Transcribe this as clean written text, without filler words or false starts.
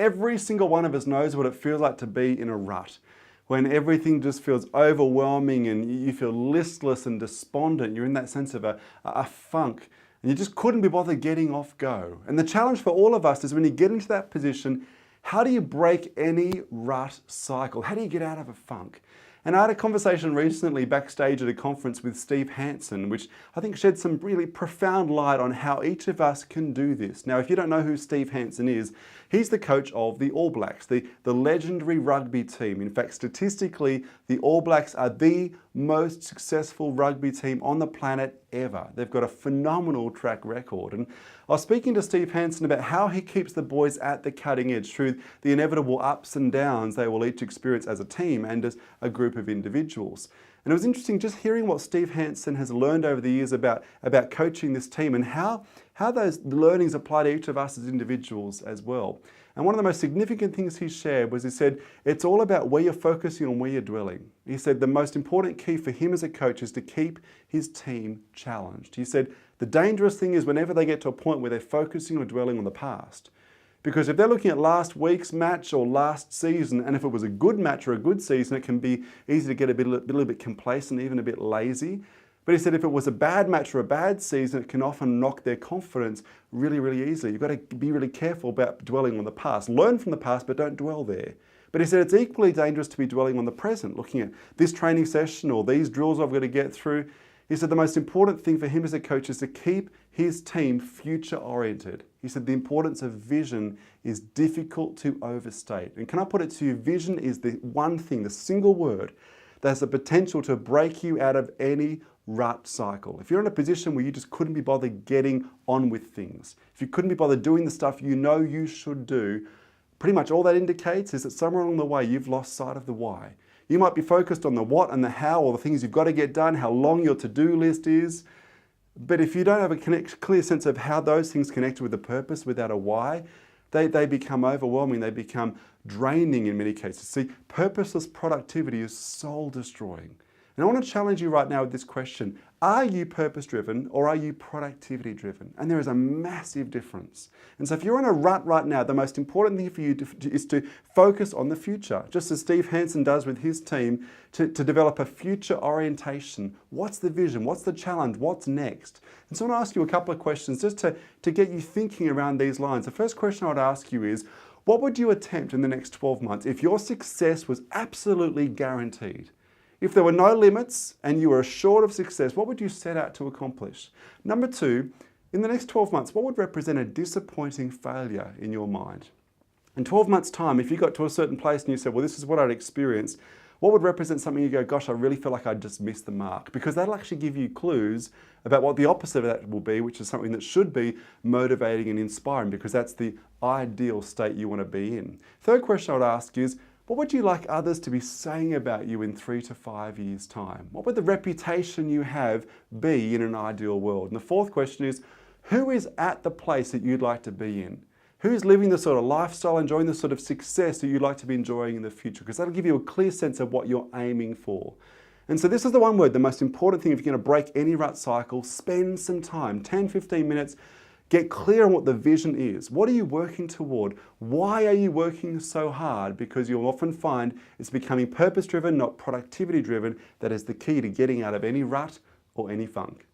every single one of us knows what it feels like to be in a rut, when everything just feels overwhelming and you feel listless and despondent. You're in that sense of a funk, and you just couldn't be bothered getting off go. And the challenge for all of us is when you get into that position, how do you break any rut cycle? How do you get out of a funk? And I had a conversation recently backstage at a conference with Steve Hansen, which I think shed some really profound light on how each of us can do this. Now, if you don't know who Steve Hansen is, he's the coach of the All Blacks, the legendary rugby team. In fact, statistically, the All Blacks are the most successful rugby team on the planet ever. They've got a phenomenal track record. And I was speaking to Steve Hansen about how he keeps the boys at the cutting edge through the inevitable ups and downs they will each experience as a team and as a group of individuals. And it was interesting just hearing what Steve Hansen has learned over the years about coaching this team and how those learnings apply to each of us as individuals as well. And one of the most significant things he shared was he said, it's all about where you're focusing and where you're dwelling. He said the most important key for him as a coach is to keep his team challenged. He said the dangerous thing is whenever they get to a point where they're focusing or dwelling on the past. Because if they're looking at last week's match or last season, and if it was a good match or a good season, it can be easy to get a little bit complacent, even a bit lazy. But he said if it was a bad match or a bad season, it can often knock their confidence really, really easily. You've got to be really careful about dwelling on the past. Learn from the past, but don't dwell there. But he said it's equally dangerous to be dwelling on the present, looking at this training session or these drills I've got to get through. He said the most important thing for him as a coach is to keep his team future-oriented. He said the importance of vision is difficult to overstate. And can I put it to you, vision is the one thing, the single word, that has the potential to break you out of any rut cycle. If you're in a position where you just couldn't be bothered getting on with things, if you couldn't be bothered doing the stuff you know you should do, pretty much all that indicates is that somewhere along the way you've lost sight of the why. You might be focused on the what and the how, or the things you've got to get done, how long your to-do list is. But if you don't have a clear sense of how those things connect with the purpose without a why, they become overwhelming, they become draining in many cases. See, purposeless productivity is soul destroying. And I want to challenge you right now with this question. Are you purpose-driven or are you productivity-driven? And there is a massive difference. And so if you're in a rut right now, the most important thing for you is to focus on the future, just as Steve Hansen does with his team, to develop a future orientation. What's the vision? What's the challenge? What's next? And so I want to ask you a couple of questions just to get you thinking around these lines. The first question I would ask you is, what would you attempt in the next 12 months if your success was absolutely guaranteed? If there were no limits and you were assured of success, what would you set out to accomplish? Number two, in the next 12 months, what would represent a disappointing failure in your mind? In 12 months' time, if you got to a certain place and you said, well, this is what I'd experienced, what would represent something you go, gosh, I really feel like I just missed the mark? Because that'll actually give you clues about what the opposite of that will be, which is something that should be motivating and inspiring, because that's the ideal state you want to be in. Third question I would ask is, what would you like others to be saying about you in 3 to 5 years' time? What would the reputation you have be in an ideal world? And the fourth question is, who is at the place that you'd like to be in? Who's living the sort of lifestyle, enjoying the sort of success that you'd like to be enjoying in the future? Because that'll give you a clear sense of what you're aiming for. And so this is the one word, the most important thing if you're going to break any rut cycle, spend some time, 10, 15 minutes, get clear on what the vision is. What are you working toward? Why are you working so hard? Because you'll often find it's becoming purpose-driven, not productivity-driven, that is the key to getting out of any rut or any funk.